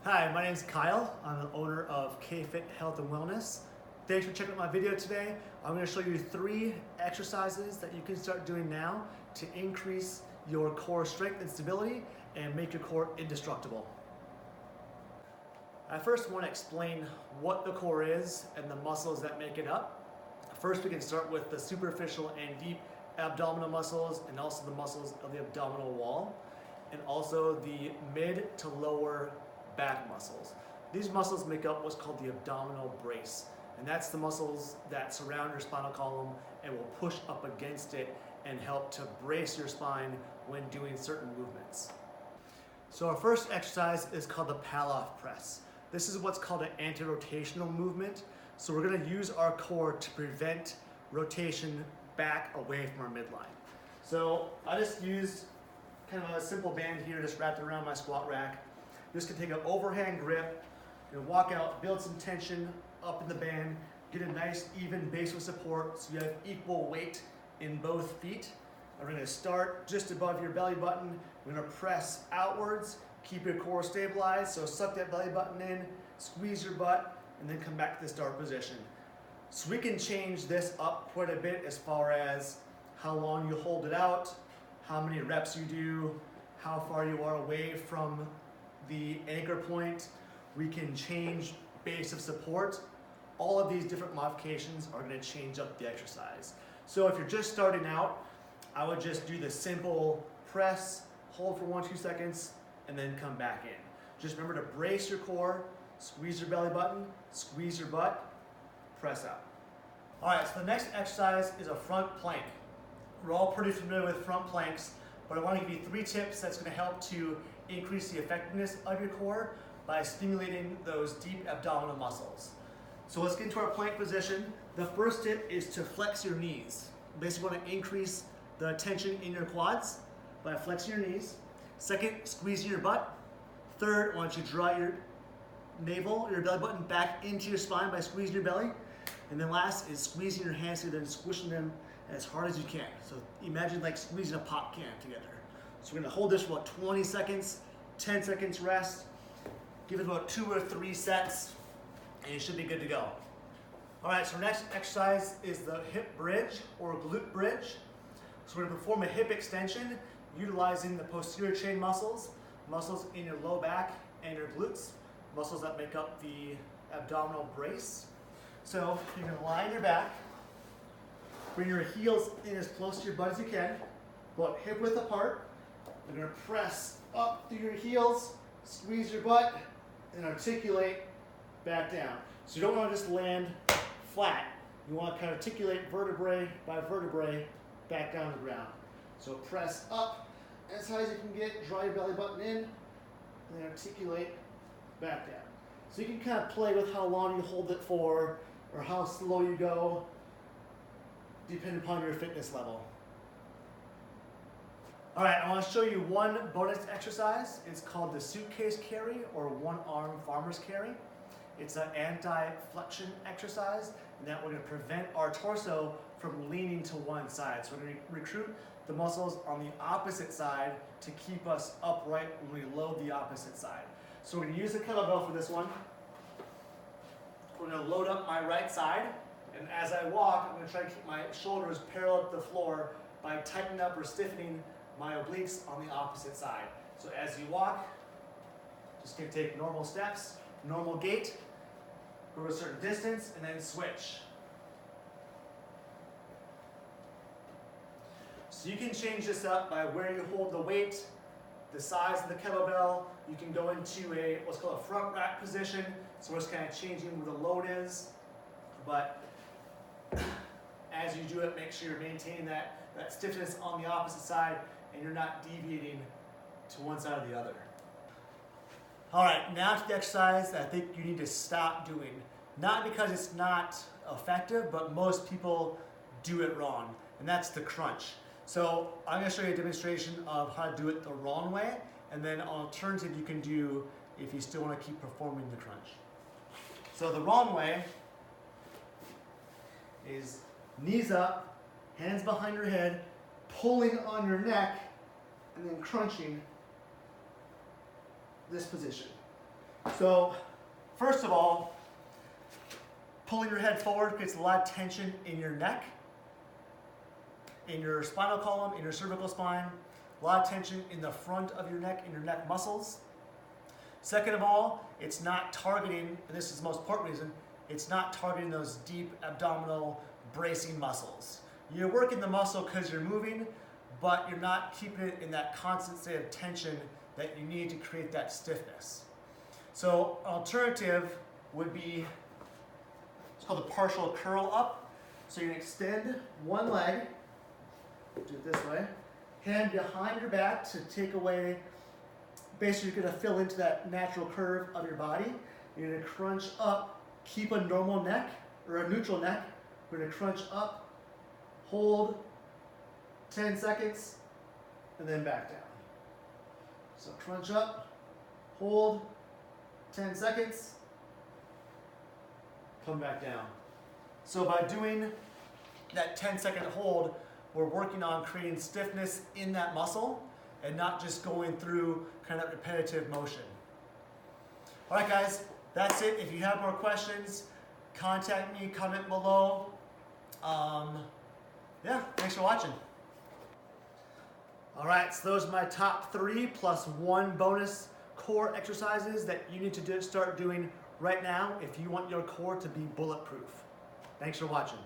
Hi, my name is Kyle. I'm the owner of K-Fit Health and Wellness. Thanks for checking out my video today. I'm going to show you 3 exercises that you can start doing now to increase your core strength and stability and make your core indestructible. I first want to explain what the core is and the muscles that make it up. First, we can start with the superficial and deep abdominal muscles and also the muscles of the abdominal wall, and also the mid to lower back muscles. These muscles make up what's called the abdominal brace, and that's the muscles that surround your spinal column and will push up against it and help to brace your spine when doing certain movements. So our first exercise is called the Palloff press. This is what's called an anti-rotational movement. So we're going to use our core to prevent rotation back away from our midline. So I just used kind of a simple band here just wrapped around my squat rack. Just can take an overhand grip, walk out, build some tension up in the band, get a nice even base of support so you have equal weight in both feet. We're going to start just above your belly button. We're going to press outwards, keep your core stabilized, so suck that belly button in, squeeze your butt, and then come back to the start position. So we can change this up quite a bit as far as how long you hold it out, how many reps you do, how far you are away from the anchor point. We can change base of support. All of these different modifications are going to change up the exercise. So if you're just starting out, I would just do the simple press, hold for 1-2 seconds, and then come back in. Just remember to brace your core, squeeze your belly button, squeeze your butt, press out. All right, so the next exercise is a front plank. We're all pretty familiar with front planks, but I want to give you 3 tips that's going to help to increase the effectiveness of your core by stimulating those deep abdominal muscles. So let's get into our plank position. The first tip is to flex your knees. Basically want to increase the tension in your quads by flexing your knees. Second, squeezing your butt. Third, I want you to draw your navel, your belly button back into your spine by squeezing your belly. And then last is squeezing your hands together and squishing them as hard as you can. So imagine like squeezing a pop can together. So we're going to hold this for about 20 seconds, 10 seconds rest. Give it about 2 or 3 sets, and you should be good to go. All right, so our next exercise is the hip bridge or glute bridge. So we're going to perform a hip extension utilizing the posterior chain muscles, muscles in your low back and your glutes, muscles that make up the abdominal brace. So you're going to lie on your back, bring your heels in as close to your butt as you can, about hip width apart. You're going to press up through your heels, squeeze your butt, and articulate back down. So you don't want to just land flat. You want to kind of articulate vertebrae by vertebrae back down to the ground. So press up as high as you can get, draw your belly button in, and then articulate back down. So you can kind of play with how long you hold it for or how slow you go, depending upon your fitness level. All right, I want to show you one bonus exercise. It's called the suitcase carry or one-arm farmer's carry. It's an anti-flexion exercise, and that we're going to prevent our torso from leaning to one side. So we're going to recruit the muscles on the opposite side to keep us upright when we load the opposite side. So we're going to use the kettlebell for this one. We're going to load up my right side, and as I walk, I'm going to try to keep my shoulders parallel to the floor by tightening up or stiffening my obliques on the opposite side. So as you walk, just going to take normal steps, normal gait, go a certain distance, and then switch. So you can change this up by where you hold the weight, the size of the kettlebell. You can go into a what's called a front rack position. So we're just kind of changing where the load is. But as you do it, make sure you're maintaining that stiffness on the opposite side and you're not deviating to one side or the other. All right, now to the exercise that I think you need to stop doing. Not because it's not effective, but most people do it wrong, and that's the crunch. So I'm going to show you a demonstration of how to do it the wrong way, and then an alternative you can do if you still want to keep performing the crunch. So the wrong way is knees up, hands behind your head, pulling on your neck, and then crunching this position. So, first of all, pulling your head forward creates a lot of tension in your neck, in your spinal column, in your cervical spine, a lot of tension in the front of your neck, in your neck muscles. Second of all, it's not targeting, and this is the most important reason, it's not targeting those deep abdominal bracing muscles. You're working the muscle because you're moving, but you're not keeping it in that constant state of tension that you need to create that stiffness. So an alternative would be, it's called the partial curl up. So you extend one leg, do it this way, hand behind your back to take away, basically you're gonna fill into that natural curve of your body. You're gonna crunch up, keep a normal neck, or a neutral neck. We're gonna crunch up, hold 10 seconds, and then back down. So crunch up, hold 10 seconds, come back down. So by doing that 10-second hold, we're working on creating stiffness in that muscle and not just going through kind of repetitive motion. All right, guys, that's it. If you have more questions, contact me, comment below. Yeah, thanks for watching. All right, so those are my top 3 plus 1 bonus core exercises that you need to start doing right now if you want your core to be bulletproof. Thanks for watching.